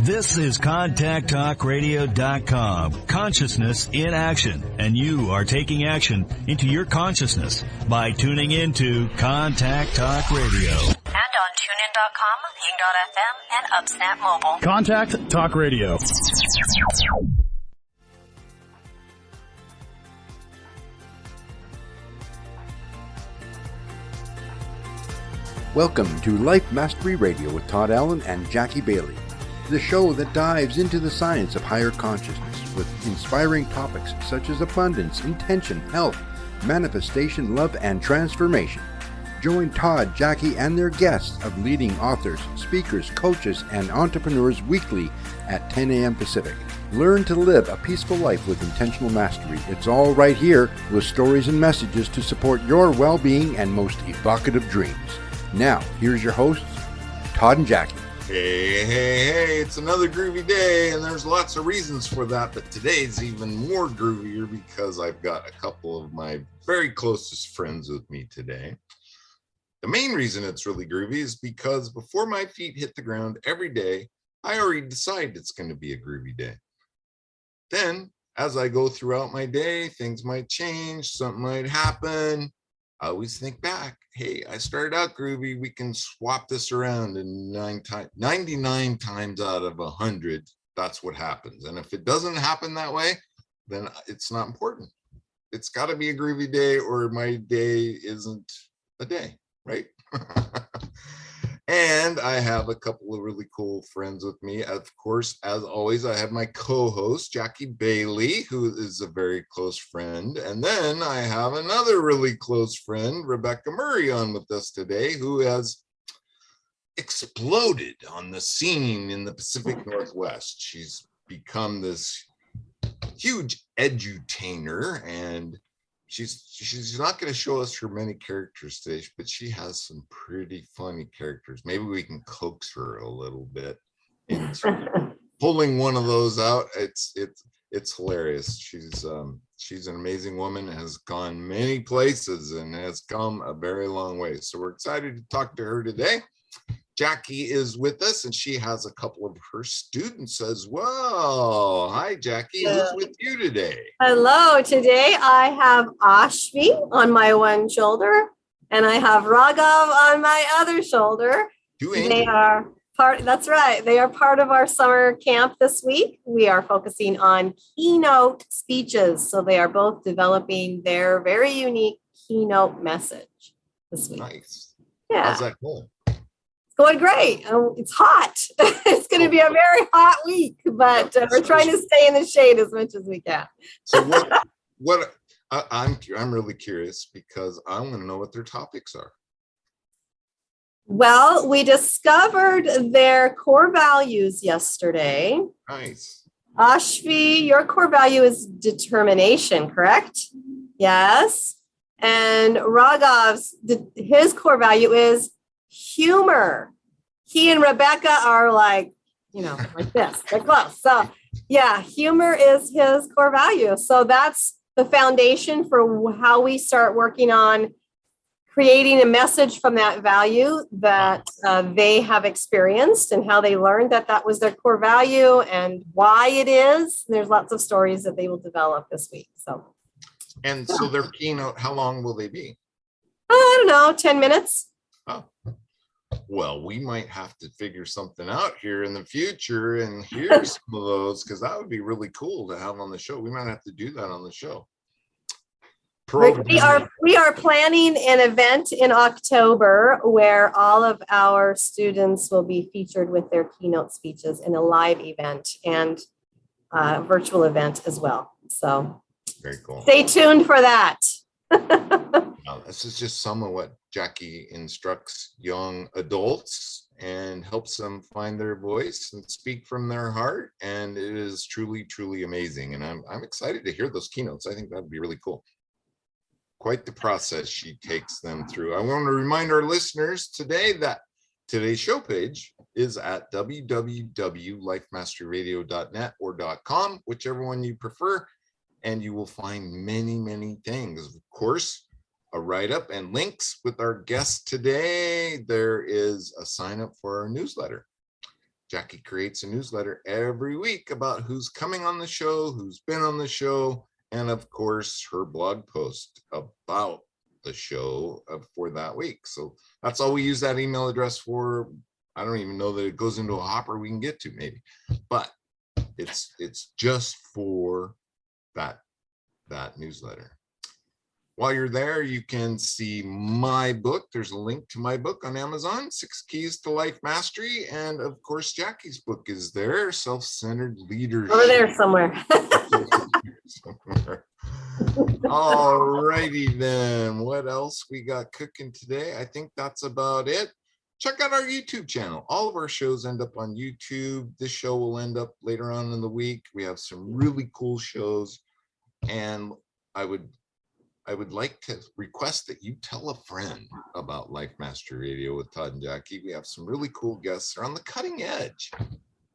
This is ContactTalkRadio.com, consciousness in action, and you are taking action into your consciousness by tuning into Contact Talk Radio. And on TuneIn.com, Ping.fm, and UpSnap Mobile. Contact Talk Radio. Welcome to Life Mastery Radio with Todd Allen and Jackie Bailey, the show that dives into the science of higher consciousness with inspiring topics such as abundance, intention, health, manifestation, love, and transformation. Join Todd, Jackie, and their guests of leading authors, speakers, coaches, and entrepreneurs weekly at 10 a.m. Pacific. Learn to live a peaceful life with intentional mastery. It's all right here with stories and messages to support your well-being and most evocative dreams. Now, here's your hosts, Todd and Jackie. Hey, it's another groovy day, and there's lots of reasons for that, but today's even more groovier because I've got a couple of my very closest friends with me today. The main reason it's really groovy is because before my feet hit the ground every day, I already decide it's going to be a groovy day. Then, as I go throughout my day, things might change, something might happen. I always think back, hey, I started out groovy, we can swap this around, and 99 times out of 100, that's what happens. And if it doesn't happen that way, then it's not important. It's got to be a groovy day or my day isn't a day, right? And I have a couple of really cool friends with me. Of course, as always, I have my co-host, Jackie Bailey, who is a very close friend. And then I have another really close friend, Rebecca Murray, on with us today, who has exploded on the scene in the Pacific Northwest. She's become this huge edutainer, and she's not going to show us her many characters today, but she has some pretty funny characters. Maybe we can coax her a little bit into pulling one of those out. It's hilarious. She's an amazing woman, has gone many places and has come a very long way. So we're excited to talk to her today. Jackie is with us, and she has a couple of her students as well. Hi, Jackie. Who's with you today? Hello. Today I have Ashvi on my one shoulder, and I have Raghav on my other shoulder. They are part. That's right. They are part of our summer camp this week. We are focusing on keynote speeches, so they are both developing their very unique keynote message this week. Nice. Yeah. How's that going? Going great. It's hot. It's going to be a very hot week, but we're trying to stay in the shade as much as we can. So what I'm really curious because I want to know what their topics are. Well, we discovered their core values yesterday. Nice. Ashvi, your core value is determination, correct? Yes. And Raghav's, his core value is humor. He and Rebecca are like this. They're close. So yeah, humor is his core value. So that's the foundation for how we start working on creating a message from that value that they have experienced and how they learned that was their core value and why it is. There's lots of stories that they will develop this week. So their keynote, how long will they be? I don't know, 10 minutes. Oh, well, we might have to figure something out here in the future and hear some of those, because that would be really cool to have on the show. We might have to do that on the show. We are planning an event in October where all of our students will be featured with their keynote speeches in a live event and virtual event as well. So very cool. Stay tuned for that. Now, this is just some of what Jackie instructs young adults and helps them find their voice and speak from their heart. And it is truly, truly amazing. And I'm excited to hear those keynotes. I think that'd be really cool. Quite the process she takes them through. I want to remind our listeners today that today's show page is at www.lifemasteryradio.net or .com, whichever one you prefer. And you will find many, many things. Of course, a write-up and links with our guest today. There is a sign up for our newsletter. Jackie creates a newsletter every week about who's coming on the show, who's been on the show, and of course, her blog post about the show for that week. So that's all we use that email address for. I don't even know that it goes into a hopper we can get to maybe, but it's just for that newsletter. While you're there, you can see my book. There's a link to my book on Amazon, 6 Keys to Life Mastery. And of course, Jackie's book is there, Self-Centered Leadership. Over there somewhere. All righty then. What else we got cooking today? I think that's about it. Check out our YouTube channel. All of our shows end up on YouTube. This show will end up later on in the week. We have some really cool shows. And I would like to request that you tell a friend about Life Mastery Radio with Todd and Jackie. We have some really cool guests. They're on the cutting edge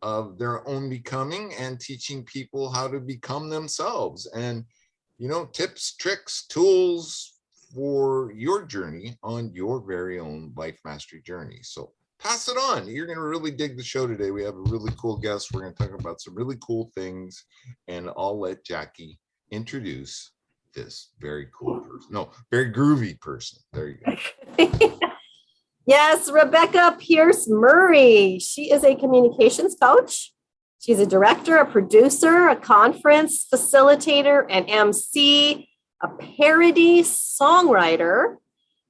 of their own becoming and teaching people how to become themselves. And, you know, tips, tricks, tools for your journey on your very own life mastery journey. So pass it on. You're going to really dig the show today. We have a really cool guest. We're going to talk about some really cool things, and I'll let Jackie introduce this very cool person. No, very groovy person. There you go. Yes, Rebecca Pierce Murray. She is a communications coach. She's a director, a producer, a conference facilitator, an MC, a parody songwriter,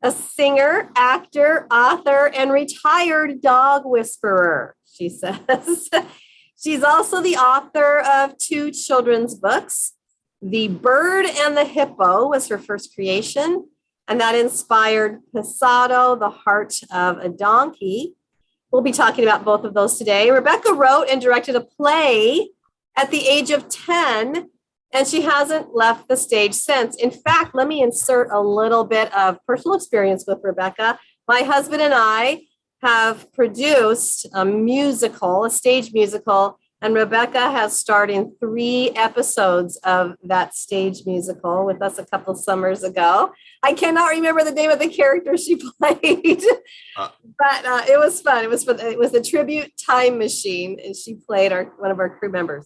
a singer, actor, author, and retired dog whisperer, she says. She's also the author of 2 children's books. The Bird and the Hippo was her first creation, and that inspired Pasado, the Heart of a Donkey. We'll be talking about both of those today. Rebecca wrote and directed a play at the age of 10, and she hasn't left the stage since. In fact, let me insert a little bit of personal experience with Rebecca. My husband and I have produced a musical, a stage musical, and Rebecca has starred in 3 episodes of that stage musical with us a couple summers ago. I cannot remember the name of the character she played, but it was fun. It was the tribute Time Machine, and she played one of our crew members.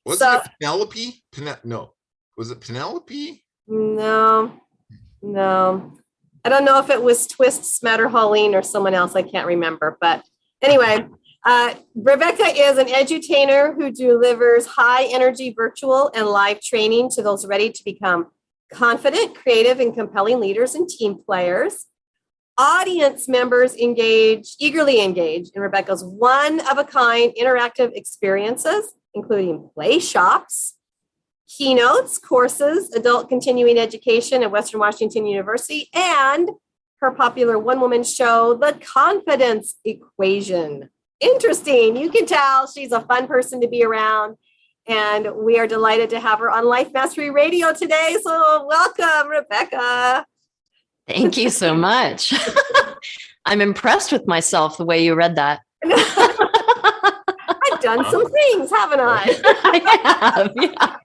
Was it Penelope? No. Was it Penelope? No. I don't know if it was Twist, Smatterhalline, or someone else. I can't remember. But anyway, Rebecca is an edutainer who delivers high energy virtual and live training to those ready to become confident, creative, and compelling leaders and team players. Audience members eagerly engage in Rebecca's one-of-a-kind interactive experiences, including playshops, keynotes, courses, adult continuing education at Western Washington University, and her popular one-woman show, The Confidence Equation. Interesting. You can tell she's a fun person to be around, and we are delighted to have her on Life Mastery Radio today. So welcome, Rebecca. Thank you so much. I'm impressed with myself the way you read that. I've done some things, haven't I? I have, yeah.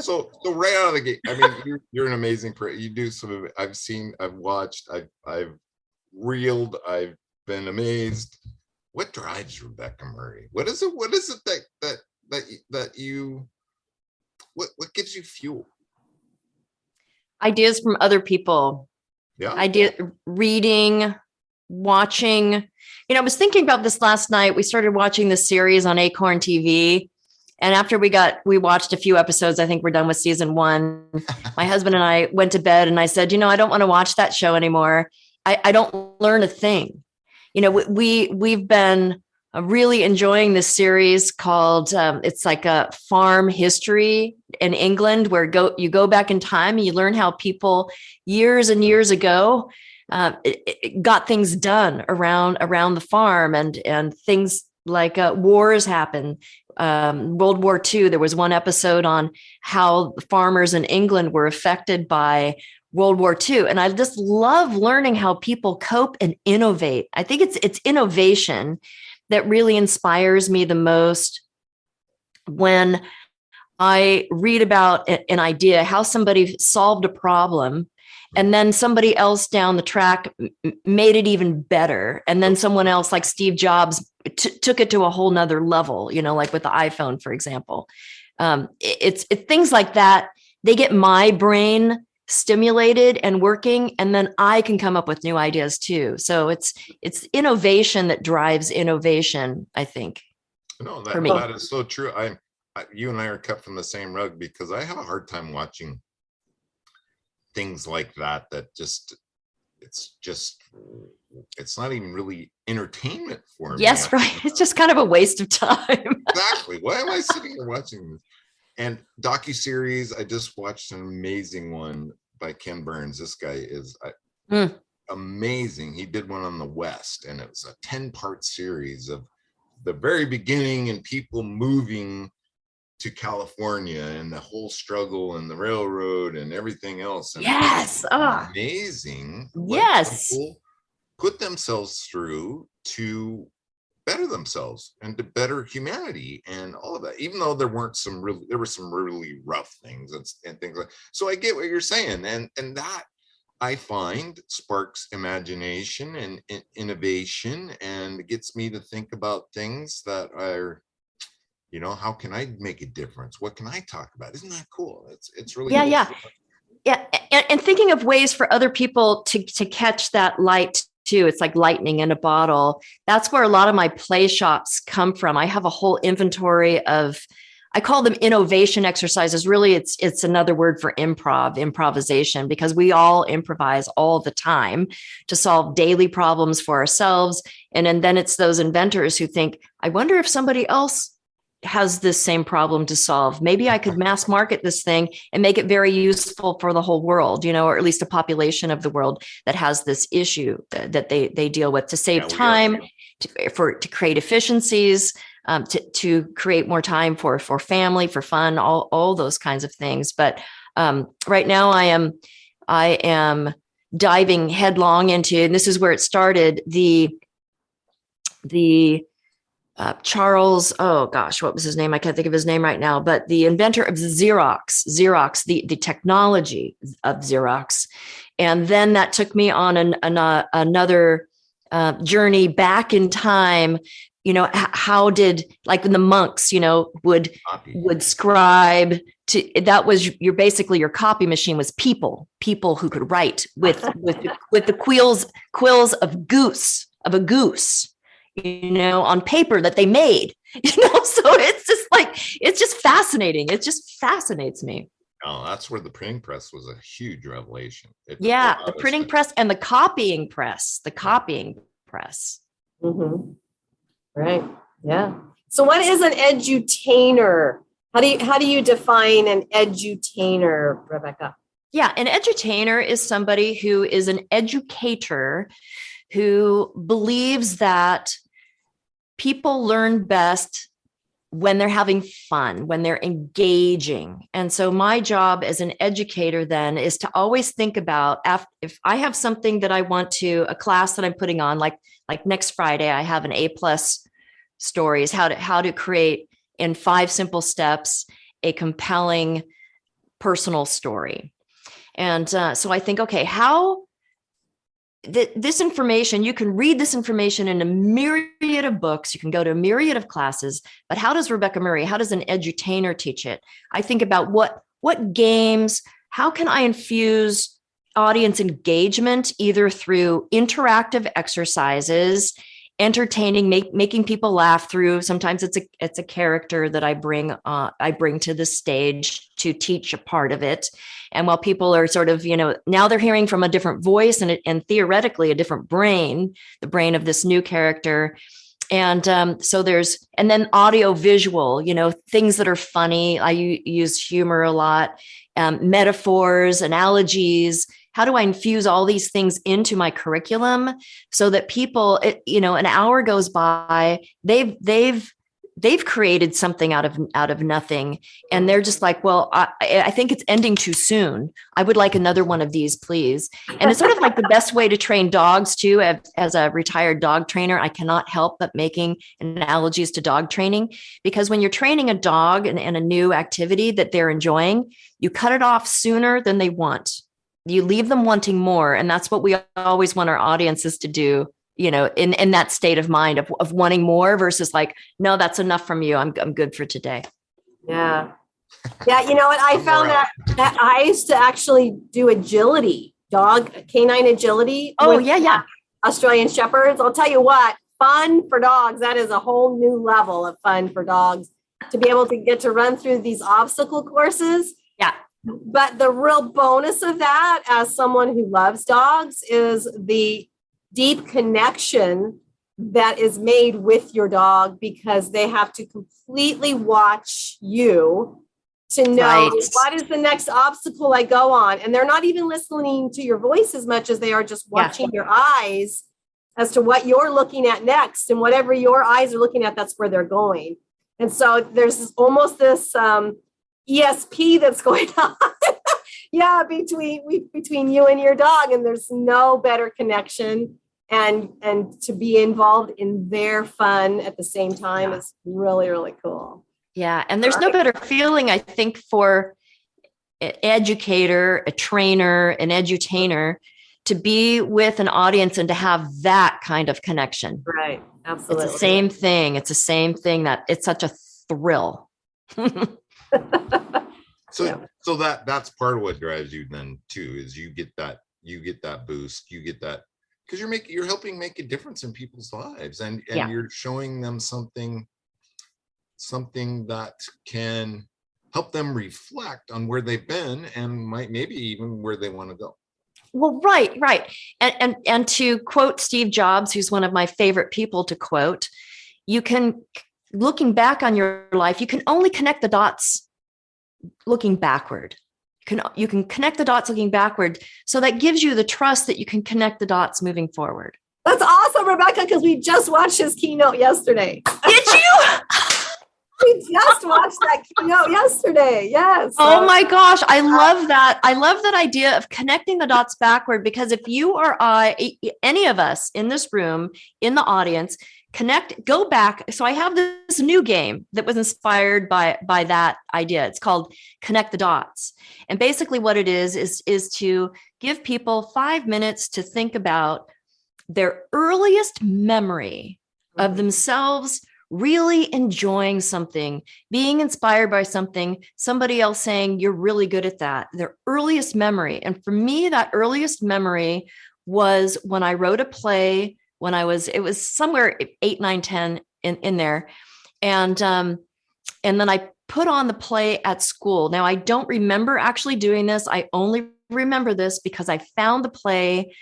So right out of the gate, I mean, you're an amazing person. You do some of it. I've seen, I've watched, I've reeled, I've been amazed. What drives Rebecca Murray? What is it that you, what gives you fuel? Ideas from other people. Yeah. Reading, watching. You know, I was thinking about this last night. We started watching this series on Acorn TV. And after we watched a few episodes, I think we're done with season 1. My husband and I went to bed, and I said, I don't want to watch that show anymore. I don't learn a thing. We've been really enjoying this series called, it's like a farm history in England, where you go back in time and you learn how people years and years ago got things done around the farm, and things like wars happen. World War II, there was one episode on how farmers in England were affected by World War II. And I just love learning how people cope and innovate. I think it's innovation that really inspires me the most when I read about an idea, how somebody solved a problem, And then somebody else down the track made it even better. And then someone else like Steve Jobs took it to a whole nother level, like with the iPhone, for example. It's things like that. They get my brain stimulated and working, and then I can come up with new ideas too. So it's innovation that drives innovation, I think. No, for me. that is so true. You and I are cut from the same rug, because I have a hard time watching things like that. It's not even really entertainment for me. Yes, right. It's just kind of a waste of time. Exactly. Why am I sitting here watching this? And docuseries, I just watched an amazing one by Ken Burns. This guy is amazing. He did one on the West, and it was a 10-part series of the very beginning and people moving to California and the whole struggle and the railroad and everything else. And yes. Amazing. Yes. People put themselves through to better themselves and to better humanity and all of that, even though there were some really rough things and things like. So I get what you're saying, and that I find sparks imagination and innovation, and gets me to think about things that are, how can I make a difference? What can I talk about? Isn't that cool? It's really cool. Yeah. And thinking of ways for other people to catch that light too. It's like lightning in a bottle. That's where a lot of my play shops come from. I have a whole inventory of, I call them innovation exercises. Really, it's another word for improvisation, because we all improvise all the time to solve daily problems for ourselves. And then it's those inventors who think, I wonder if somebody else has this same problem to solve. Maybe I could mass market this thing and make it very useful for the whole world, or at least a population of the world that has this issue that they deal with, to save time, to create efficiencies, to create more time for family, for fun, all those kinds of things. But right now I am diving headlong into, and this is where it started, the Charles, oh gosh, what was his name? I can't think of his name right now, but the inventor of Xerox, the technology of Xerox. And then that took me on another journey back in time. How did, like, when the monks, would scribe to, that was your copy machine was people who could write with the quills of a goose, on paper that they made, so it's just fascinating. It just fascinates me. Oh, that's where the printing press was a huge revelation. The printing press and the copying press. Mm-hmm. Right. Yeah. So what is an edutainer? How do you define an edutainer, Rebecca? Yeah, an edutainer is somebody who is an educator who believes that people learn best when they're having fun, when they're engaging. And so my job as an educator then is to always think about, if I have something that I want to, a class that I'm putting on, like next Friday, I have an A+ stories, how to create in 5 simple steps a compelling personal story. And so I think, okay, how this information, you can read this information in a myriad of books, you can go to a myriad of classes, but how does Rebecca Murray, how does an edutainer teach it? I think about what games, how can I infuse audience engagement, either through interactive exercises, entertaining, making people laugh through. Sometimes it's a character that I bring to the stage to teach a part of it. And while people are sort of, now they're hearing from a different voice and theoretically a different brain, the brain of this new character. And so and then audio visual, things that are funny. I use humor a lot, metaphors, analogies. How do I infuse all these things into my curriculum so that people, an hour goes by, they've created something out of nothing, and they're just like, well, I think it's ending too soon. I would like another one of these, please. And it's sort of like the best way to train dogs too. As a retired dog trainer, I cannot help but making analogies to dog training, because when you're training a dog in a new activity that they're enjoying, you cut it off sooner than they want. you leave them wanting more. And that's what we always want our audiences to do, in that state of mind of wanting more versus like, no, that's enough from you. I'm good for today. Yeah. Yeah. You know what? I found that I used to actually do agility, canine agility. Oh, yeah. Australian Shepherds. I'll tell you what, fun for dogs. That is a whole new level of fun for dogs to be able to get to run through these obstacle courses. Yeah. But the real bonus of that, as someone who loves dogs, is the deep connection that is made with your dog, because they have to completely watch you to know what is the next obstacle I go on. And they're not even listening to your voice as much as they are just watching your eyes as to what you're looking at next. And whatever your eyes are looking at, that's where they're going. And so there's almost this ESP that's going on. Yeah, between you and your dog. And there's no better connection. And to be involved in their fun at the same time is really, really cool. Yeah. And there's no better feeling, I think, for an educator, a trainer, an edutainer, to be with an audience and to have that kind of connection. Right. Absolutely. It's the same thing. It's the same thing that it's such a thrill. So that's part of what drives you then too, is you get that boost, you get that, because you're helping make a difference in people's lives, and you're showing them something that can help them reflect on where they've been and maybe even where they want to go. Well, right. And to quote Steve Jobs, who's one of my favorite people to quote, looking back on your life, you can only connect the dots looking backward. You can connect the dots looking backward. So that gives you the trust that you can connect the dots moving forward. That's awesome, Rebecca, because we just watched his keynote yesterday. Did you? We just watched that keynote yesterday. Yes. Oh my gosh. I love that. I love that idea of connecting the dots backward, because if you or any of us in this room, in the audience, go back. So I have this new game that was inspired by that idea. It's called Connect the Dots. And basically what it is to give people 5 minutes to think about their earliest memory of themselves really enjoying something, being inspired by something, somebody else saying, you're really good at that, their earliest memory. And for me, that earliest memory was when I wrote a play when it was somewhere 8, 9, 10 in there. And then I put on the play at school. Now, I don't remember actually doing this. I only remember this because I found the play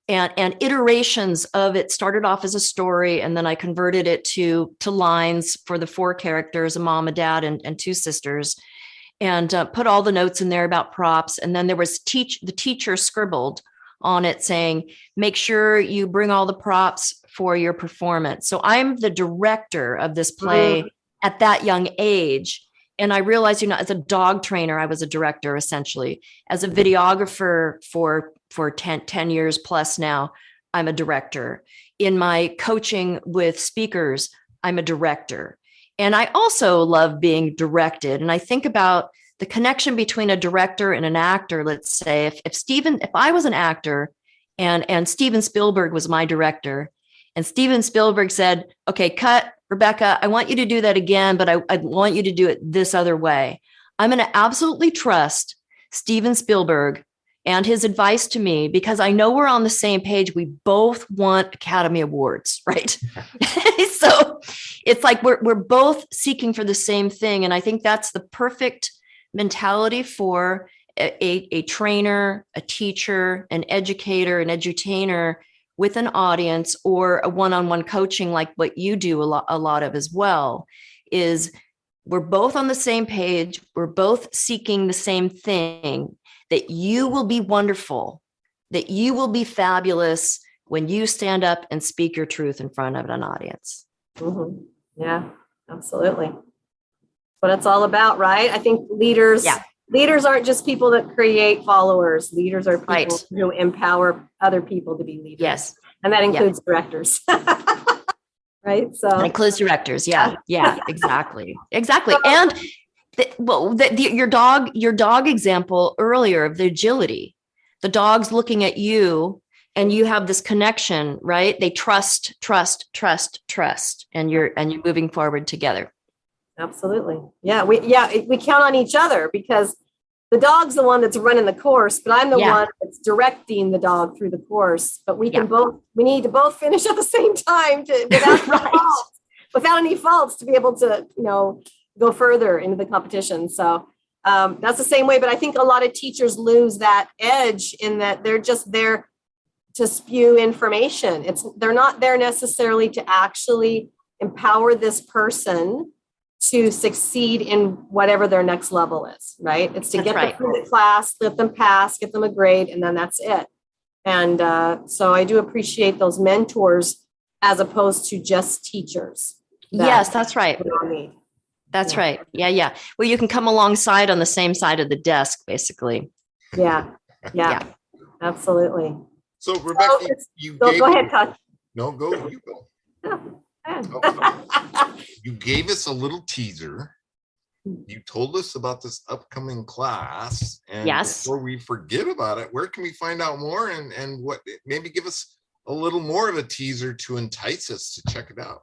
and iterations of it. Started off as a story, and then I converted it to lines for the 4 characters, a mom, a dad, and 2 sisters, and put all the notes in there about props. And then there was the teacher scribbled on it saying, make sure you bring all the props for your performance. So I'm the director of this play at that young age. And I realized, as a dog trainer, I was a director essentially. As a videographer for 10 years plus now, I'm a director. In my coaching with speakers, I'm a director. And I also love being directed. And I think about the connection between a director and an actor. Let's say if I was an actor and Steven Spielberg was my director, and Steven Spielberg said, okay, cut, Rebecca, I want you to do that again, but I want you to do it this other way. I'm going to absolutely trust Steven Spielberg and his advice to me, because I know we're on the same page. We both want Academy Awards, right? So it's like we're both seeking for the same thing. And I think that's the perfect mentality for a trainer, a teacher, an educator, an edutainer with an audience, or a one-on-one coaching like what you do a lot of as well, is we're both on the same page. We're both seeking the same thing, that you will be wonderful, that you will be fabulous when you stand up and speak your truth in front of an audience. Mm-hmm. Yeah, absolutely. What it's all about, right? I think leaders aren't just people that create followers. Leaders are people who empower other people to be leaders. Yes. And that includes directors. Right. So that includes directors. Yeah. Exactly. And your dog example earlier of the agility. the dog's looking at you and you have this connection, right? They trust, and you're moving forward together. Absolutely. Yeah. We count on each other because the dog's the one that's running the course, but I'm the one that's directing the dog through the course. But we need to both finish at the same time without any faults to be able to, go further into the competition. So that's the same way. But I think a lot of teachers lose that edge in that they're just there to spew information. They're not there necessarily to actually empower this person to succeed in whatever their next level is, right? It's to get them through the class, let them pass, get them a grade, and then that's it. And so I do appreciate those mentors as opposed to just teachers. Yes, that's right. That's right. Yeah. Well, you can come alongside on the same side of the desk, basically. Yeah. Absolutely. So, Rebecca, go ahead, Todd. No, you go. You gave us a little teaser. You told us about this upcoming class. And before we forget about it, where can we find out more and what, maybe give us a little more of a teaser to entice us to check it out?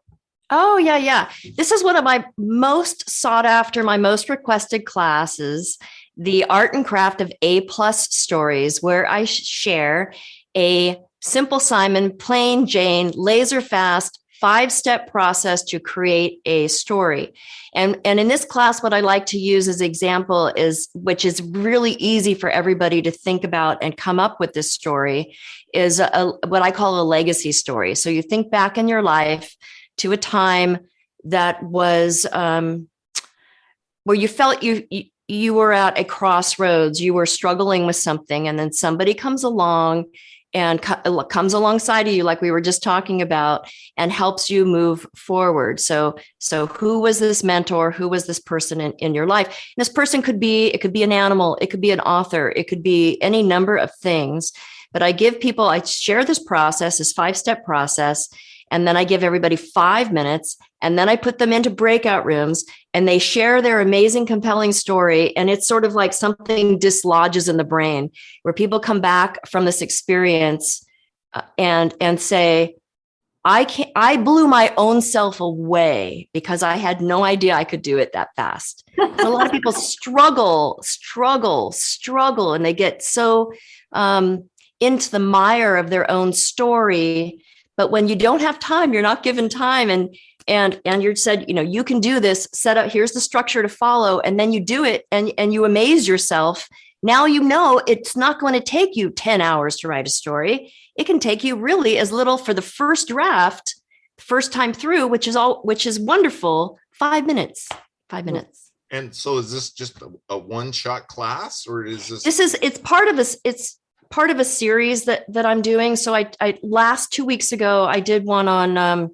Oh, yeah. This is one of my most sought after, my most requested classes, the art and craft of A+ stories, where I share a Simple Simon, plain Jane, laser fast, 5-step process to create a story. And in this class, what I like to use as example which is really easy for everybody to think about and come up with this story, is what I call a legacy story. So you think back in your life to a time that was where you felt you were at a crossroads, you were struggling with something, and then somebody comes along and comes alongside of you, like we were just talking about, and helps you move forward. So who was this mentor? Who was this person in your life? And this person could be an animal, it could be an author, it could be any number of things. But I share this process, this 5-step process, and then I give everybody 5 minutes, and then I put them into breakout rooms and they share their amazing, compelling story. And it's sort of like something dislodges in the brain where people come back from this experience and say, I blew my own self away because I had no idea I could do it that fast. And a lot of people struggle, and they get so into the mire of their own story. But when you don't have time, you're not given time, and you're said, you can do this, set up, here's the structure to follow, and then you do it and you amaze yourself. Now it's not going to take you 10 hours to write a story. It can take you really as little for the first draft, first time through, which is wonderful, 5 minutes. 5 minutes. And so is this just a one-shot class, or is this? It's part of a series that I'm doing. So I last 2 weeks ago, I did one on,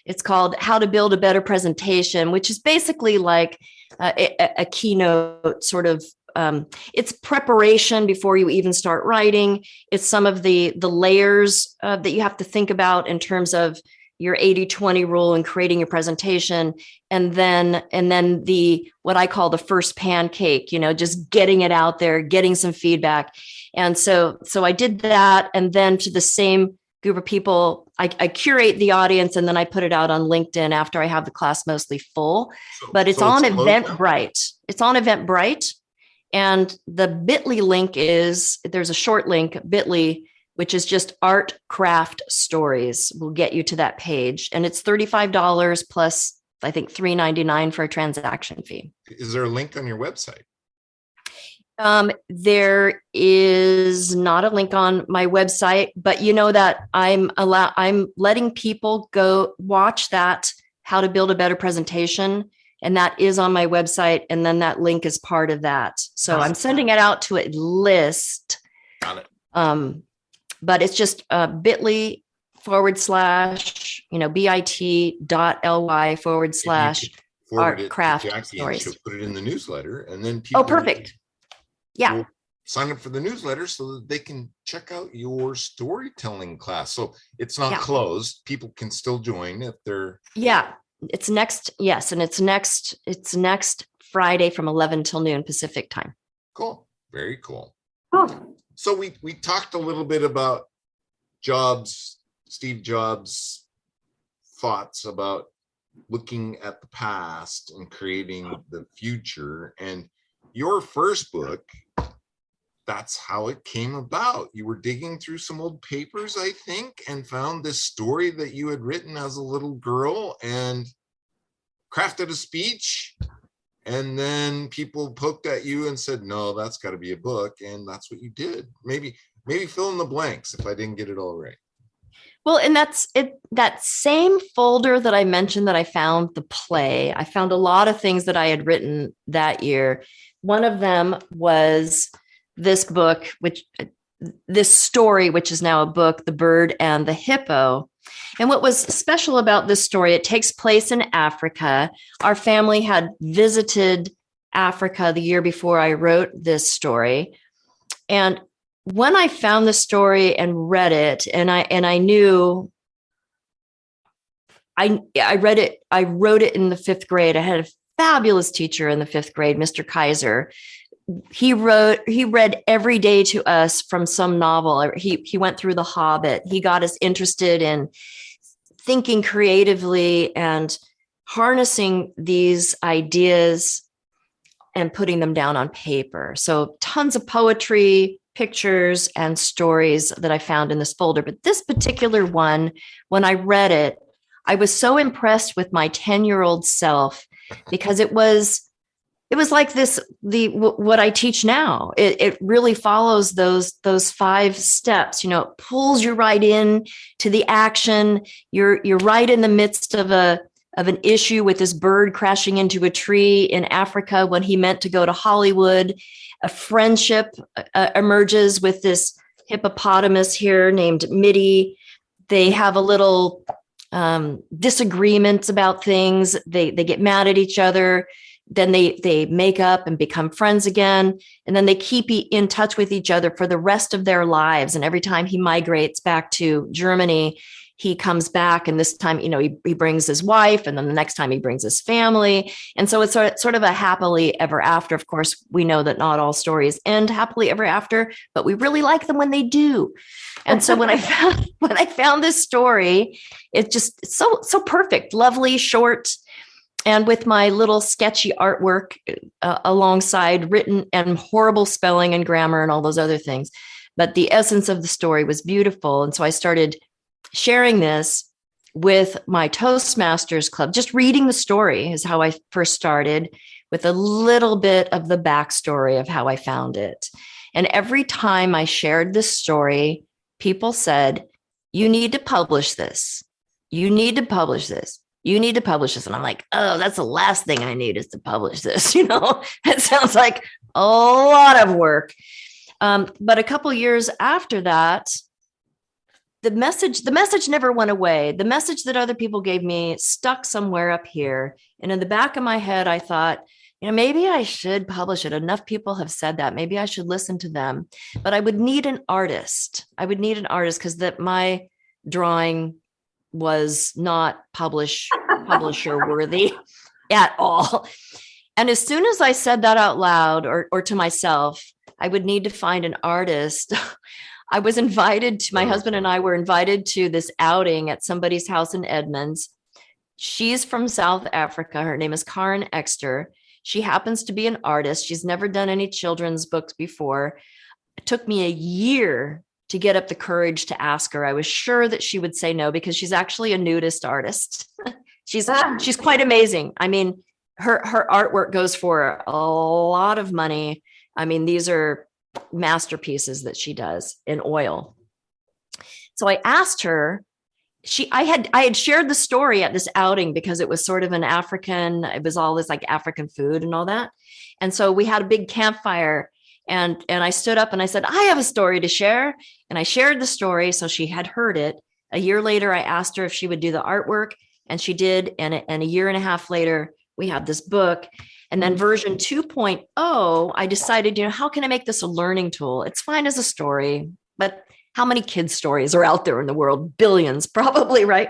it's called How to Build a Better Presentation, which is basically like a keynote sort of, it's preparation before you even start writing. It's some of the layers that you have to think about in terms of your 80-20 rule and creating your presentation. And then what I call the first pancake, just getting it out there, getting some feedback. And so I did that. And then to the same group of people, I curate the audience, and then I put it out on LinkedIn after I have the class mostly full. But it's on Eventbrite. It's on Eventbrite. And the bit.ly link there's a short link, bit.ly, which is just art craft stories. Will get you to that page. And it's $35 plus, I think, $3.99 for a transaction fee. Is there a link on your website? There is not a link on my website, but that I'm letting people go watch that, How to Build a Better Presentation. And that is on my website. And then that link is part of that. So I'm sending it out to a list. Got it. But it's just bit.ly / bit.ly / art craft stories. She'll put it in the newsletter, and then people. Oh, perfect. Yeah. Sign up for the newsletter so that they can check out your storytelling class. So it's not closed. People can still join if they're. Yeah. It's next. Yes. And it's next Friday from 11 till noon Pacific time. Cool. Very cool. Oh, So we talked a little bit about Steve Jobs' thoughts about looking at the past and creating the future. And your first book, that's how it came about. You were digging through some old papers, I think, and found this story that you had written as a little girl and crafted a speech. And then people poked at you and said, no, that's got to be a book. And that's what you did. Maybe fill in the blanks if I didn't get it all right. Well, and that's it. That same folder that I mentioned that I found the play, I found a lot of things that I had written that year. One of them was this book, this story, which is now a book, The Bird and the Hippo. And what was special about this story, it takes place in Africa. Our family had visited Africa the year before I wrote this story. And when I found the story and read it, and I knew I read it, I wrote it in the 5th grade. I had a fabulous teacher in the 5th grade, Mr. Kaiser. He read every day to us from some novel. He went through The Hobbit. He got us interested in thinking creatively and harnessing these ideas and putting them down on paper. So tons of poetry, pictures, and stories that I found in this folder. But this particular one, when I read it, I was so impressed with my 10-year-old self because it was like what I teach now. It really follows those 5 steps. You know, it pulls you right in to the action. You're right in the midst of an issue with this bird crashing into a tree in Africa when he meant to go to Hollywood. A friendship emerges with this hippopotamus here named Mitty. They have a little disagreements about things. They get mad at each other. Then they make up and become friends again. And then they keep in touch with each other for the rest of their lives. And every time he migrates back to Germany, he comes back, and this time, you know, he brings his wife, and then the next time he brings his family. And so it's sort of a happily ever after. Of course, we know that not all stories end happily ever after, but we really like them when they do. And so when I found this story, it's just so perfect, lovely, short, and with my little sketchy artwork alongside, written and horrible spelling and grammar and all those other things. But the essence of the story was beautiful. And so I started sharing this with my Toastmasters club. Just reading the story is how I first started, with a little bit of the backstory of how I found it. And every time I shared this story, people said, you need to publish this. You need to publish this. You need to publish this. And I'm like, oh, that's the last thing I need is to publish this. You know, it sounds like a lot of work. But a couple years after that, the message never went away. The message that other people gave me stuck somewhere up here. And in the back of my head, I thought, you know, maybe I should publish it. Enough people have said that. Maybe I should listen to them. But I would need an artist. Because my drawing was not publisher worthy at all. And as soon as I said that out loud or to myself, I would need to find an artist. I was invited to, my husband and I were invited to this outing at somebody's house in Edmonds. She's from South Africa. Her name is Karen Exter. She happens to be an artist. She's never done any children's books before. It took me a year to get up the courage to ask her. I was sure that she would say no, because she's actually a nudist artist. She's quite amazing. I mean, her artwork goes for a lot of money. I mean, these are masterpieces that she does in oil. So I asked her, I had shared the story at this outing because it was sort of it was all this like African food and all that. And so we had a big campfire, and I stood up and I said, I have a story to share. And I shared the story. So she had heard it. A year later, I asked her if she would do the artwork, and she did. And a year and a half later, we had this book. And then version 2.0, I decided, how can I make this a learning tool? It's fine as a story, but how many kids' stories are out there in the world? Billions, probably, right?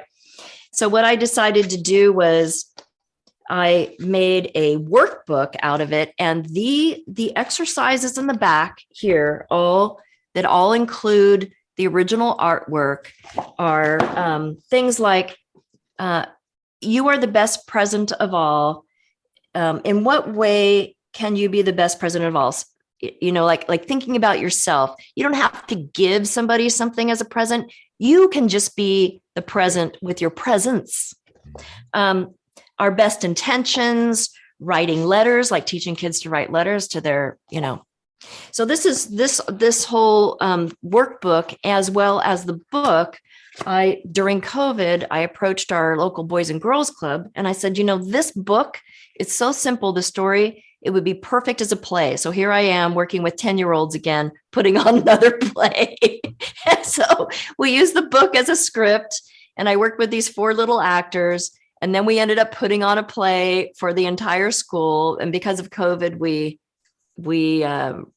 So what I decided to do was I made a workbook out of it. And the exercises in the back here, that all include the original artwork are things like, you are the best present of all. In what way can you be the best present of all? You know, like thinking about yourself. You don't have to give somebody something as a present. You can just be the present with your presence. Our best intentions, writing letters, like teaching kids to write letters to their, you know. So this whole workbook, as well as the book, during COVID, I approached our local Boys and Girls Club and I said, you know, this book, it's so simple, the story, it would be perfect as a play. So here I am working with 10-year-olds again, putting on another play. And so we used the book as a script and I worked with these 4 little actors. And then we ended up putting on a play for the entire school. And because of COVID, we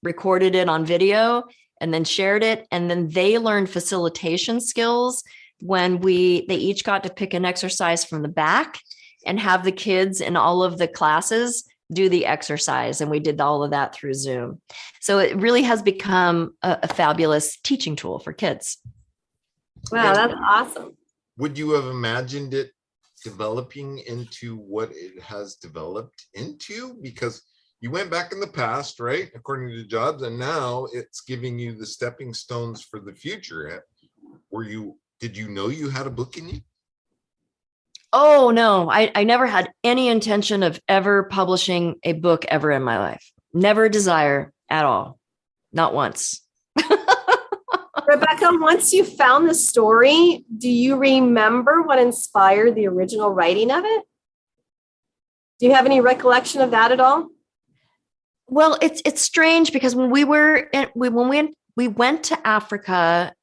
recorded it on video and then shared it. And then they learned facilitation skills when they each got to pick an exercise from the back and have the kids in all of the classes do the exercise. And we did all of that through Zoom. So it really has become a fabulous teaching tool for kids. Wow, that's awesome. Would you have imagined it developing into what it has developed into? Because you went back in the past, right? According to Jobs, and now it's giving you the stepping stones for the future. Did you know you had a book in you? Oh, no, I never had any intention of ever publishing a book ever in my life. Never a desire at all. Not once. Rebecca, once you found the story, do you remember what inspired the original writing of it? Do you have any recollection of that at all? Well, it's strange because when we went to Africa.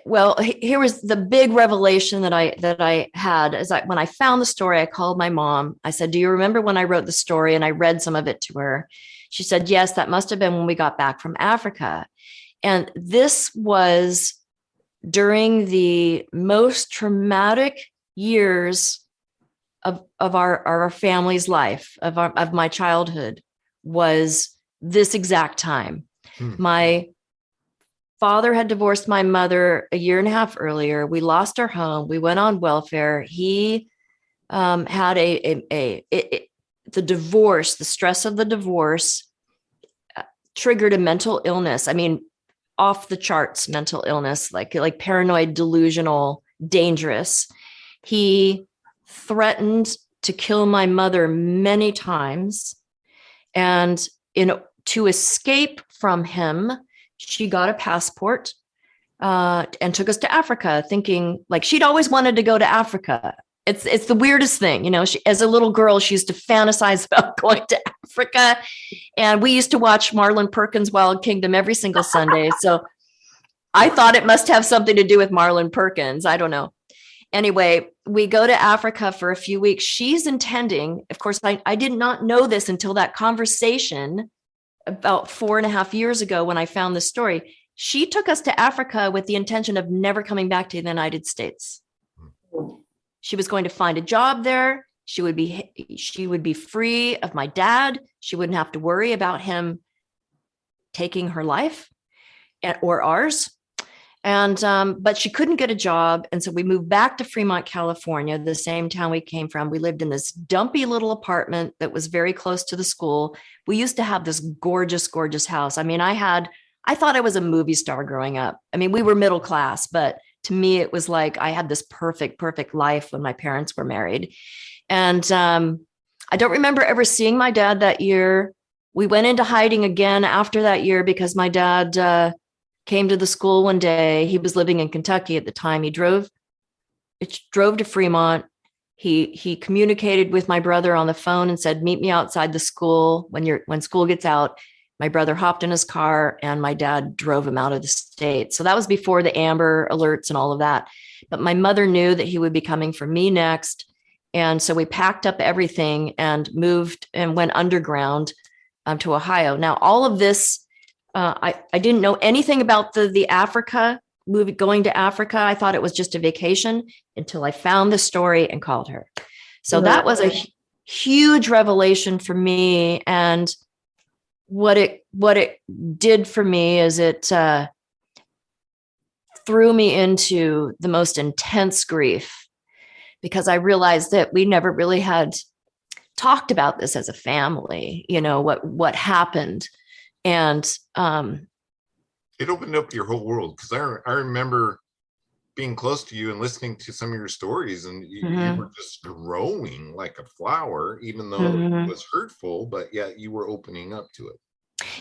Well, here was the big revelation that I had is that when I found the story, I called my mom. I said, do you remember when I wrote the story? And I read some of it to her. She said, yes, that must have been when we got back from Africa. And this was during the most traumatic years of our family's life, of my childhood, was this exact time. My father had divorced my mother a year and a half earlier. We lost our home. We went on welfare. He had the divorce, the stress of the divorce triggered a mental illness. I mean, off the charts mental illness, like paranoid, delusional, dangerous. He threatened to kill my mother many times. And to escape from him, she got a passport and took us to Africa, thinking like she'd always wanted to go to Africa. It's the weirdest thing, you know. She, as a little girl, she used to fantasize about going to Africa, and we used to watch Marlon Perkins' Wild Kingdom every single Sunday. So I thought it must have something to do with Marlon Perkins. I don't know. Anyway, we go to Africa for a few weeks. She's intending, of course, I did not know this until that conversation about 4.5 years ago when I found this story. She took us to Africa with the intention of never coming back to the United States. She was going to find a job there. She would be free of my dad. She wouldn't have to worry about him taking her life or ours. And but she couldn't get a job. And so we moved back to Fremont, California, the same town we came from. We lived in this dumpy little apartment that was very close to the school. We used to have this gorgeous, gorgeous house. I mean, I thought I was a movie star growing up. I mean, we were middle class, but to me, it was like I had this perfect life when my parents were married. And I don't remember ever seeing my dad that year. We went into hiding again after that year because my dad came to the school one day. He was living in Kentucky at the time. He drove to Fremont. He communicated with my brother on the phone and said, meet me outside the school when school gets out. My brother hopped in his car and my dad drove him out of the state. So that was before the Amber Alerts and all of that. But my mother knew that he would be coming for me next. And so we packed up everything and moved and went underground to Ohio. Now, all of this, I didn't know anything about the Africa movie, going to Africa. I thought it was just a vacation until I found the story and called her. So that was a huge revelation for me. And what it did for me is it threw me into the most intense grief, because I realized that we never really had talked about this as a family, what happened. And it opened up your whole world, because I remember being close to you and listening to some of your stories, and you were just growing like a flower, even though it was hurtful, but yet you were opening up to it.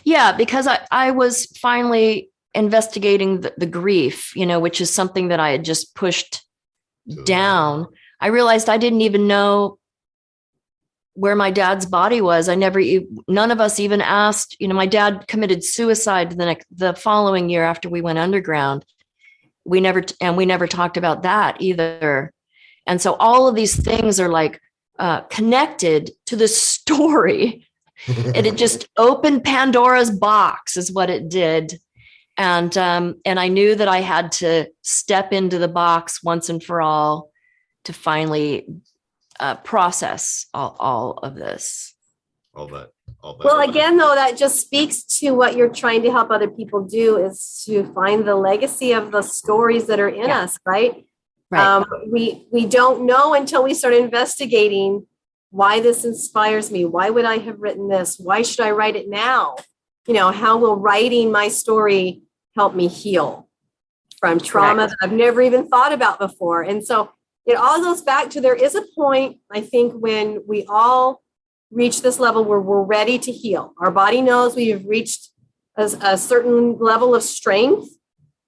Yeah, because I was finally investigating the grief, which is something that I had just pushed down. I realized I didn't even know where my dad's body was. None of us even asked. My dad committed suicide the following year after we went underground. We never talked about that either. And so all of these things are like connected to the story. And it just opened Pandora's box is what it did. And I knew that I had to step into the box once and for all to finally process all of this. All that. Well, again, though, that just speaks to what you're trying to help other people do, is to find the legacy of the stories that are in us, right? Right. We don't know until we start investigating why this inspires me. Why would I have written this? Why should I write it now? How will writing my story help me heal from trauma that I've never even thought about before? And so it all goes back to, there is a point, I think, when we all reach this level where we're ready to heal. Our body knows we have reached a certain level of strength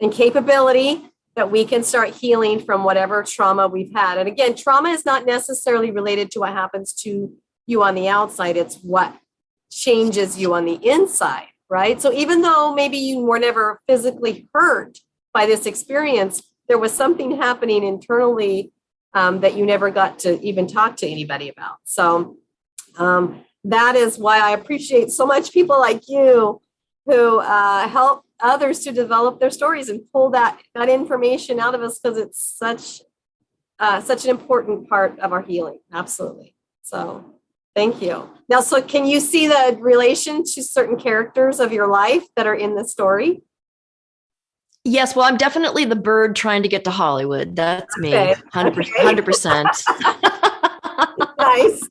and capability that we can start healing from whatever trauma we've had. And again, trauma is not necessarily related to what happens to you on the outside. It's what changes you on the inside, right? So even though maybe you were never physically hurt by this experience, there was something happening internally that you never got to even talk to anybody about. So that is why I appreciate so much people like you who help others to develop their stories and pull that information out of us, because it's such an important part of our healing. Absolutely. So thank you. Now, so can you see the relation to certain characters of your life that are in the story? Yes. Well, I'm definitely the bird trying to get to Hollywood. That's me. 100%. Nice.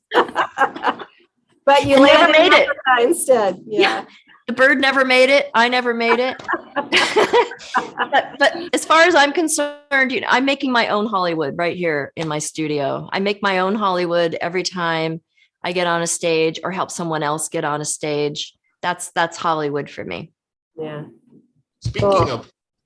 But you never made it instead. Yeah. The bird never made it. I never made it. but as far as I'm concerned, I'm making my own Hollywood right here in my studio. I make my own Hollywood every time I get on a stage or help someone else get on a stage. That's Hollywood for me. Yeah.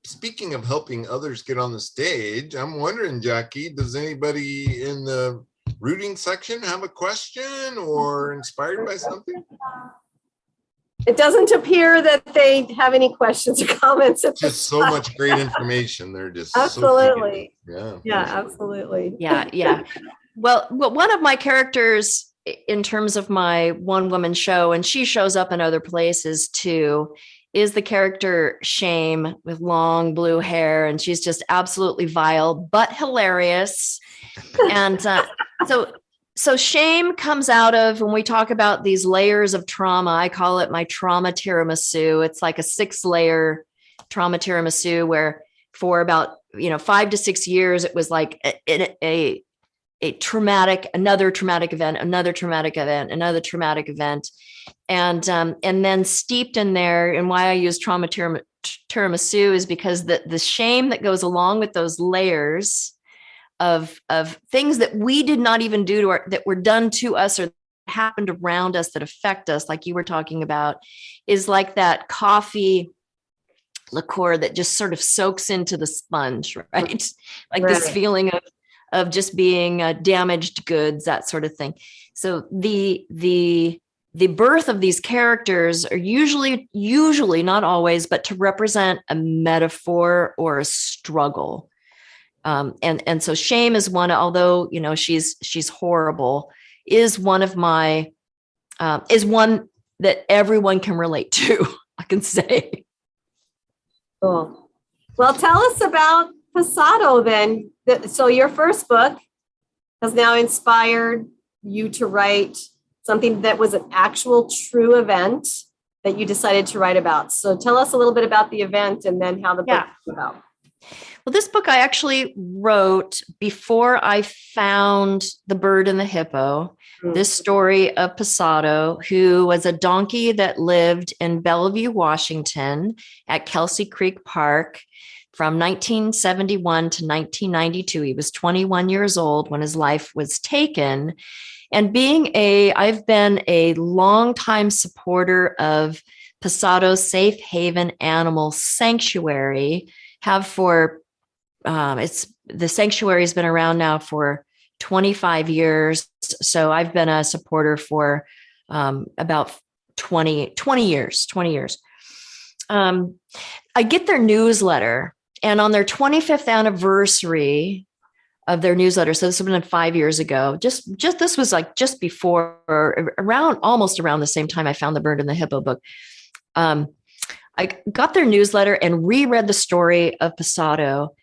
Speaking of helping others get on the stage, I'm wondering, Jackie, does anybody in the rooting section have a question or inspired by something? It doesn't appear that they have any questions or comments. Just so much great information. They're just absolutely. So yeah, absolutely. Yeah. Well, one of my characters in terms of my one-woman show, and she shows up in other places too, is the character Shame with long blue hair, and she's just absolutely vile but hilarious. And so shame comes out of, when we talk about these layers of trauma, I call it my trauma tiramisu. It's like a 6-layer trauma tiramisu where for about 5 to 6 years, it was like a traumatic, another traumatic event, another traumatic event, another traumatic event. And then steeped in there, and why I use trauma tiramisu is because the shame that goes along with those layers of things that we did not even do that were done to us or happened around us that affect us, like you were talking about, is like that coffee liqueur that just sort of soaks into the sponge, right? Like this feeling of just being damaged goods, that sort of thing. So the birth of these characters are usually, not always, but to represent a metaphor or a struggle. And so shame is one, although, she's horrible, is one of my, is one that everyone can relate to, I can say. Cool. Well, tell us about Pasado then. So your first book has now inspired you to write something that was an actual true event that you decided to write about. So tell us a little bit about the event and then how the book came about. Well, this book I actually wrote before I found The Bird and the Hippo. This story of Pasado, who was a donkey that lived in Bellevue, Washington at Kelsey Creek Park from 1971 to 1992. He was 21 years old when his life was taken. And I've been a longtime supporter of Pasado Safe Haven Animal Sanctuary, the sanctuary has been around now for 25 years. So I've been a supporter for about 20 years. I get their newsletter, and on their 25th anniversary of their newsletter, so this has been 5 years ago, just this was like just before, almost around the same time I found the Bird and the Hippo book. I got their newsletter and reread the story of Pasado.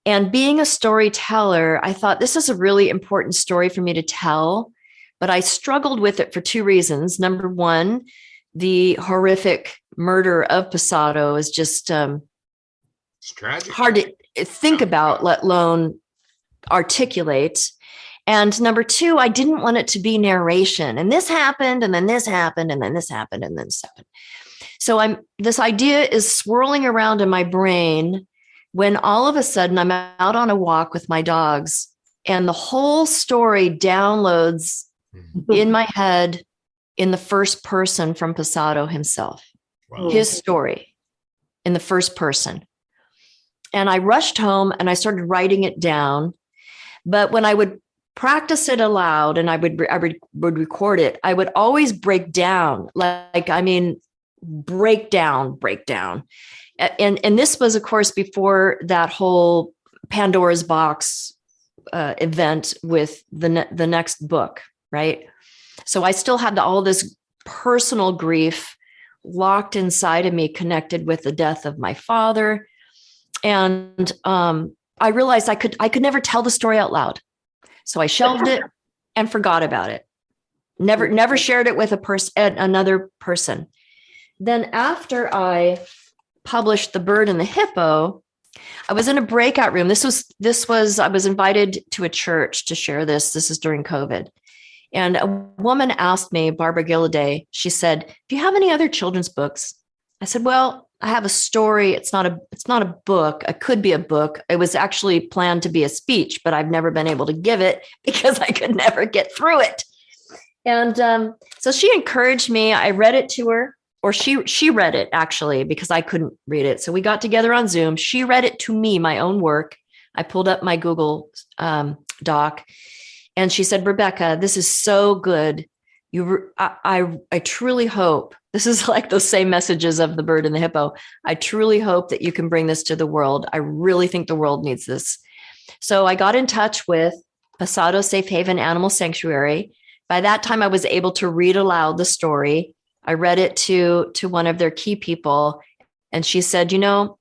And being a storyteller, I thought this is a really important story for me to tell, but I struggled with it for two reasons. Number one, the horrific murder of Pasado is just It's tragic. hard to think about, let alone articulate. And number two, I didn't want it to be narration. And this happened, and then this happened, and then this happened, and then this happened. So this idea is swirling around in my brain when all of a sudden I'm out on a walk with my dogs, and the whole story downloads in my head in the first person from Pasado himself. Wow. His story in the first person. And I rushed home and I started writing it down. But when I would practice it aloud and I would record it, I would always break down, break down. And this was, of course, before that whole Pandora's box event with the next book, right? So I still had all this personal grief locked inside of me, connected with the death of my father. And I realized I could never tell the story out loud. So I shelved it and forgot about it. Never shared it with another person. Then after I published The Bird and the Hippo, I was in a breakout room. I was invited to a church to share this. This is during COVID. And a woman asked me, Barbara Gilliday, she said, "Do you have any other children's books?" I said, "Well, I have a story. It's not a book. It could be a book. It was actually planned to be a speech, but I've never been able to give it because I could never get through it." And so she encouraged me. I read it to her, or she read it actually, because I couldn't read it. So we got together on Zoom. She read it to me, my own work. I pulled up my Google Doc, and she said, "Rebecca, this is so good. I truly hope," this is like those same messages of The Bird and the Hippo, "I truly hope that you can bring this to the world. I really think the world needs this." So I got in touch with Pasado Safe Haven Animal Sanctuary. By that time, I was able to read aloud the story. I read it to one of their key people, and she said, "The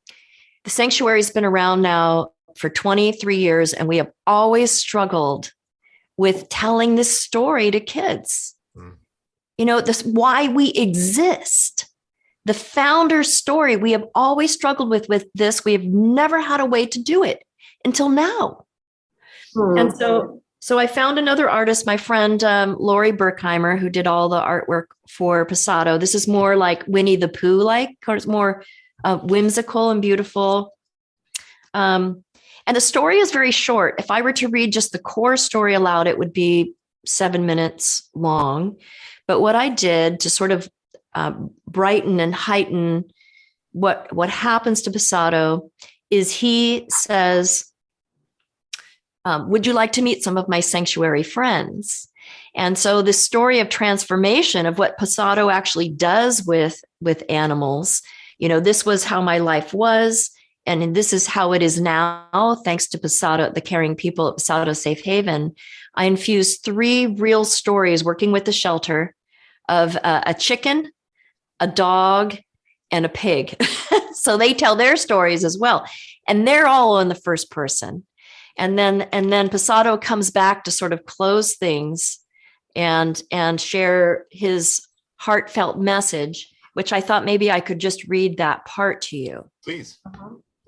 sanctuary's been around now for 23 years, and we have always struggled with telling this story to kids. This why we exist. The founder's story, we have always struggled with this. We have never had a way to do it until now." And so I found another artist, my friend Lori Berkheimer, who did all the artwork for Pasado. This is more like Winnie the Pooh, it's more whimsical and beautiful. And the story is very short. If I were to read just the core story aloud, it would be 7 minutes long. But what I did to sort of brighten and heighten what happens to Pasado is he says, "Would you like to meet some of my sanctuary friends?" And so this story of transformation of what Pasado actually does with animals, this was how my life was, and this is how it is now, thanks to Pasado, the caring people at Pasado Safe Haven. I infused 3 real stories working with the shelter of a chicken, a dog, and a pig. So they tell their stories as well. And they're all in the first person. And then Pasado comes back to sort of close things and share his heartfelt message, which I thought maybe I could just read that part to you. Please.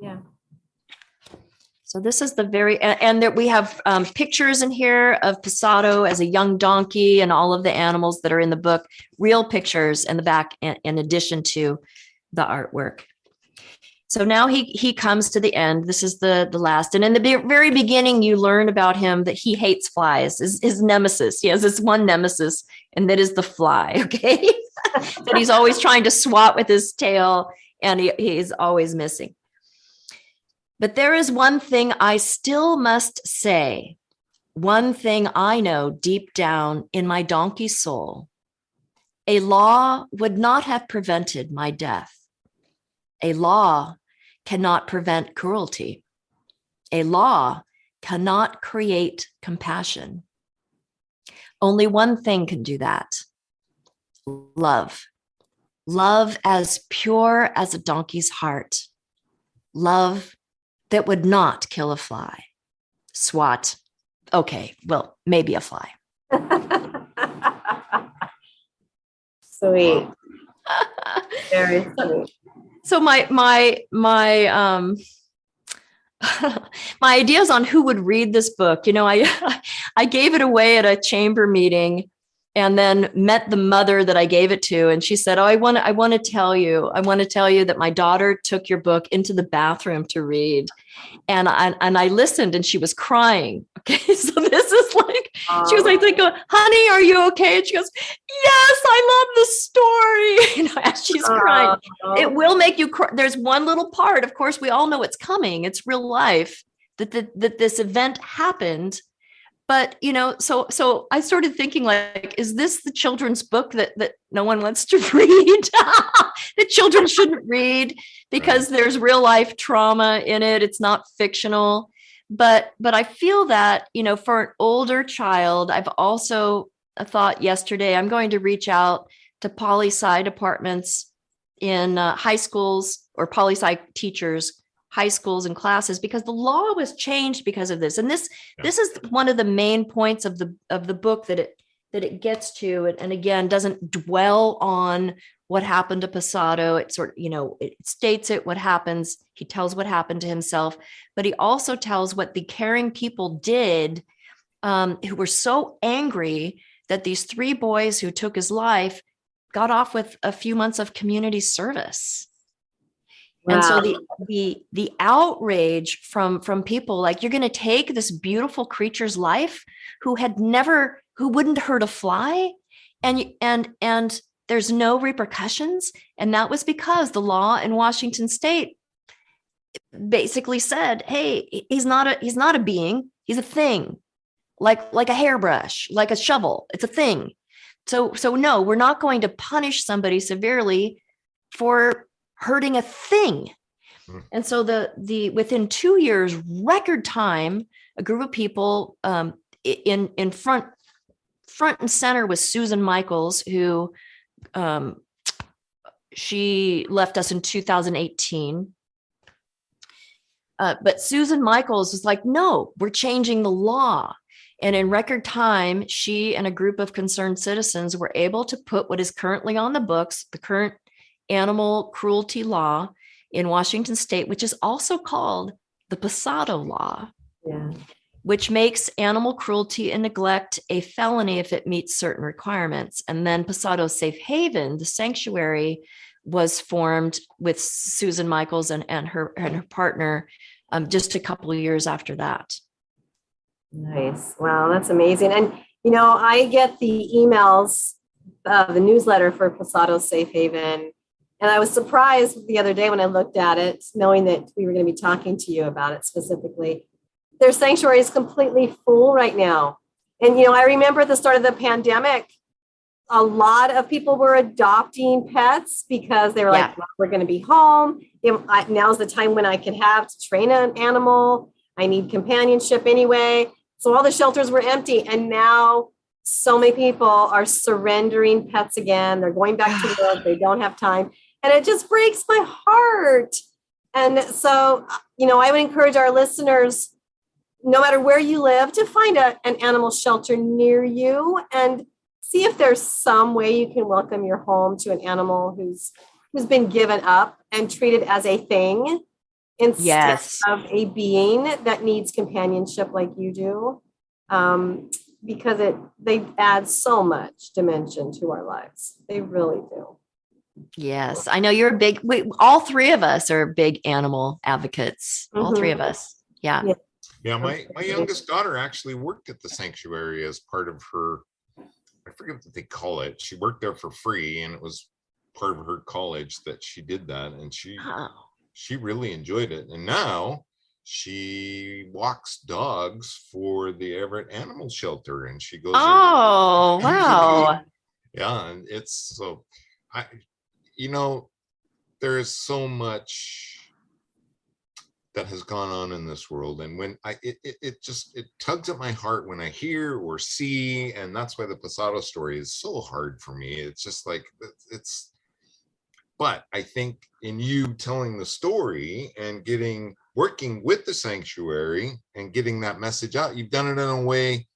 Yeah. So this is the and that we have pictures in here of Pasado as a young donkey and all of the animals that are in the book, real pictures in the back, in addition to the artwork. So now he comes to the end. This is the last. And in the very beginning, you learn about him that he hates flies, his nemesis. He has this one nemesis, and that is the fly, okay? That he's always trying to swat with his tail, and he's always missing. But there is one thing I still must say, one thing I know deep down in my donkey soul. A law would not have prevented my death. A law cannot prevent cruelty. A law cannot create compassion. Only one thing can do that. Love. Love as pure as a donkey's heart. Love that would not kill a fly. Swat. Okay, well, maybe a fly. Sweet. Very sweet. So my my ideas on who would read this book, I gave it away at a chamber meeting, and then met the mother that I gave it to, and she said, "Oh, I want to tell you that my daughter took your book into the bathroom to read," and I listened, and she was crying. Okay, so this is like she was like, "Honey, are you okay?" And she goes, "Yes, I love the story." As she's crying, it will make you cry. There's one little part, of course, we all know it's coming. It's real life that this event happened. But, so I started thinking, like, is this the children's book that no one wants to read? That children shouldn't read because there's real life trauma in it. It's not fictional. But I feel that, for an older child, I've also thought yesterday, I'm going to reach out to poli-sci departments in high schools, or poli-sci teachers, high schools and classes, because the law was changed because of this. And this is one of the main points of the book that it gets to, and again, doesn't dwell on what happened to Pasado. It sort of, it states what happens. He tells what happened to himself, but he also tells what the caring people did, who were so angry that these 3 boys who took his life got off with a few months of community service. Wow. And so the outrage from people, like, you're going to take this beautiful creature's life who wouldn't hurt a fly, and there's no repercussions. And that was because the law in Washington state basically said, hey, he's not a being, he's a thing, like a hairbrush, like a shovel. It's a thing. So no, we're not going to punish somebody severely for hurting a thing. And so the within 2 years, record time, a group of people in front and center was Susan Michaels, who she left us in 2018. But Susan Michaels was like, no, we're changing the law. And in record time, she and a group of concerned citizens were able to put what is currently on the books, the current animal cruelty law in Washington state, which is also called the Pasado law, which makes animal cruelty and neglect a felony if it meets certain requirements. And then Pasado Safe Haven, the sanctuary, was formed with Susan Michaels and her partner just a couple of years after that. Nice. Wow, that's amazing. And, I get the emails, the newsletter for Pasado Safe Haven. And I was surprised the other day when I looked at it, knowing that we were going to be talking to you about it specifically. Their sanctuary is completely full right now. And, I remember at the start of the pandemic, a lot of people were adopting pets because they were like, well, we're going to be home. Now's the time when I can have to train an animal. I need companionship anyway. So all the shelters were empty. And now so many people are surrendering pets again. They're going back to work. They don't have time. And it just breaks my heart. And so, I would encourage our listeners, no matter where you live, to find an animal shelter near you and see if there's some way you can welcome your home to an animal who's been given up and treated as a thing. instead Yes. of a being that needs companionship like you do, because they add so much dimension to our lives. They really do. Yes. I know you're a big, all three of us are big animal advocates. All three of us. Yeah. Yeah. Yeah, my youngest daughter actually worked at the sanctuary as part of her, I forget what they call it. She worked there for free, and it was part of her college that she did that, and she really enjoyed it. And now she walks dogs for the Everett Animal Shelter, and she goes. Oh, wow. Yeah, and it's so, there is so much that has gone on in this world, and when it tugs at my heart when I hear or see, and that's why the Pasado story is so hard for me. It's just like but I think in you telling the story and working with the sanctuary and getting that message out, you've done it in a way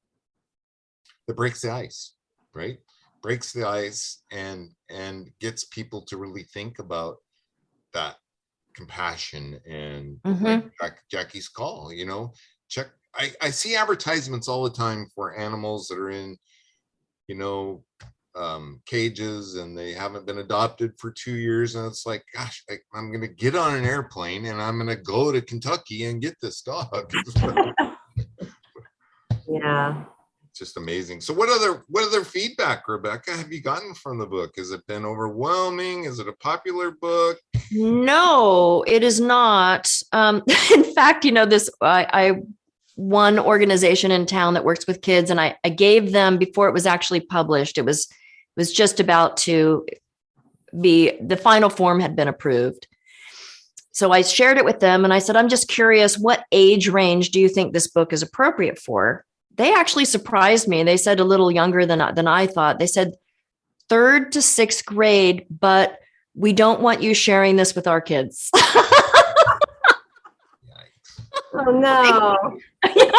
that breaks the ice, right? Breaks the ice and gets people to really think about that compassion and like Jackie's call, check. I see advertisements all the time for animals that are in, cages, and they haven't been adopted for 2 years. And it's like, gosh, I'm going to get on an airplane and I'm going to go to Kentucky and get this dog. Yeah. Just amazing. So what other feedback, Rebecca, have you gotten from the book? Has it been overwhelming? Is it a popular book? No, it is not. In fact, I one organization in town that works with kids, and I gave them, before it was actually published, it was just about to be, the final form had been approved. So I shared it with them, and I said, I'm just curious, what age range do you think this book is appropriate for? They actually surprised me. They said a little younger than I thought. They said 3rd to 6th grade, but we don't want you sharing this with our kids. Oh no. And then,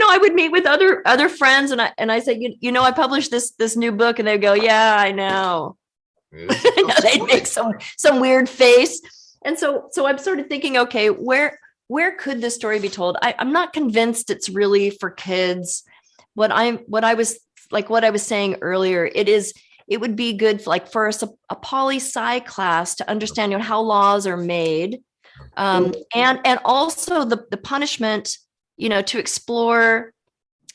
I would meet with other friends, and I said, I published this new book, and they'd go, yeah, I know. They'd make some weird face. And so I'm sort of thinking, okay, where could this story be told? I'm not convinced it's really for kids. What I was saying earlier, it would be good for a poli-sci class to understand how laws are made, and also the punishment, to explore.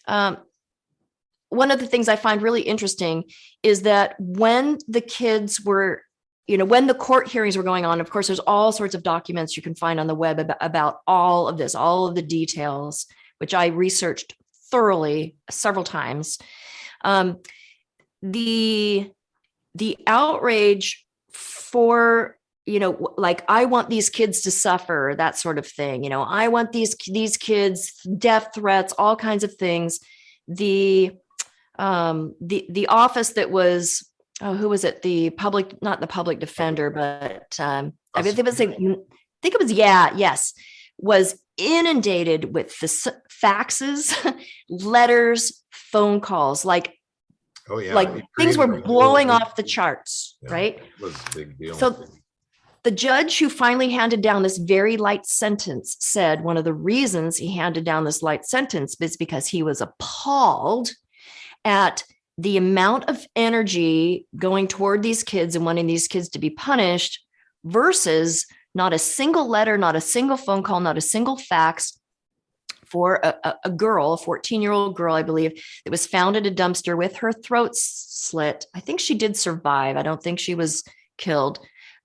One of the things I find really interesting is that when the kids were, when the court hearings were going on, of course, there's all sorts of documents you can find on the web about all of this, all of the details, which I researched thoroughly several times. The outrage for, I want these kids to suffer, that sort of thing. I want these kids, death threats, all kinds of things. The office that was, who was it? Not the public defender, but was inundated with the faxes, letters, phone calls, things were blowing off the charts, right? It was a big deal. So the judge who finally handed down this very light sentence said one of the reasons he handed down this light sentence is because he was appalled at the amount of energy going toward these kids and wanting these kids to be punished versus not a single letter, not a single phone call, not a single fax for a girl, a 14-year-old girl, I believe, that was found at a dumpster with her throat slit. I think she did survive. I don't think she was killed,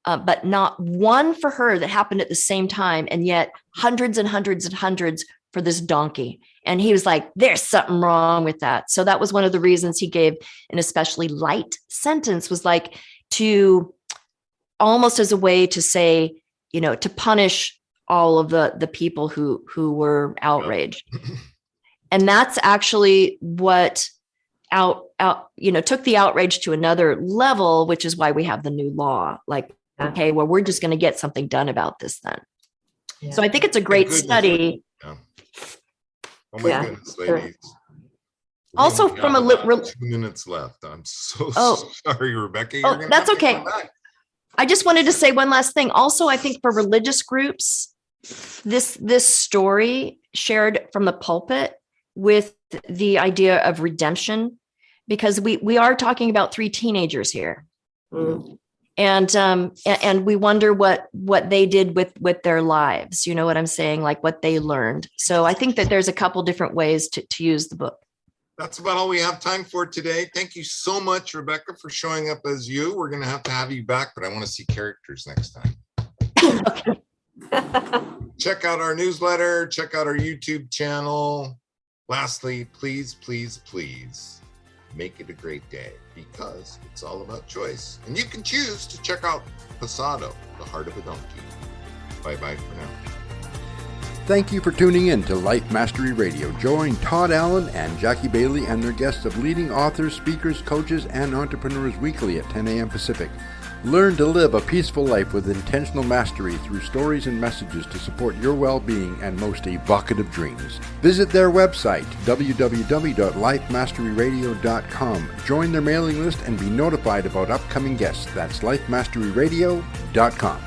but not one for her that happened at the same time. And yet hundreds and hundreds and hundreds for this donkey. And he was like, there's something wrong with that. So that was one of the reasons he gave an especially light sentence, was to almost as a way to say, to punish all of the people who were outraged. And that's actually what took the outrage to another level, which is why we have the new law. Okay, well, we're just going to get something done about this then. Yeah. So I think it's a great study. Yeah. Oh my goodness, ladies. Also, from a 2 minutes left. I'm so sorry, Rebecca. That's okay. I just wanted to say one last thing. Also, I think for religious groups, this story shared from the pulpit with the idea of redemption, because we are talking about 3 teenagers here. Mm. And we wonder what they did with their lives. You know what I'm saying? Like what they learned. So I think that there's a couple different ways to use the book. That's about all we have time for today. Thank you so much, Rebecca, for showing up as you. We're going to have you back, but I want to see characters next time. Okay. Check out our newsletter. Check out our YouTube channel. Lastly, please, please, please make it a great day, because it's all about choice. And you can choose to check out Pasado, the Heart of a Donkey. Bye-bye for now. Thank you for tuning in to Life Mastery Radio. Join Todd Allen and Jackie Bailey and their guests of leading authors, speakers, coaches, and entrepreneurs weekly at 10 a.m. Pacific. Learn to live a peaceful life with intentional mastery through stories and messages to support your well-being and most evocative dreams. Visit their website, www.lifemasteryradio.com. Join their mailing list and be notified about upcoming guests. That's lifemasteryradio.com.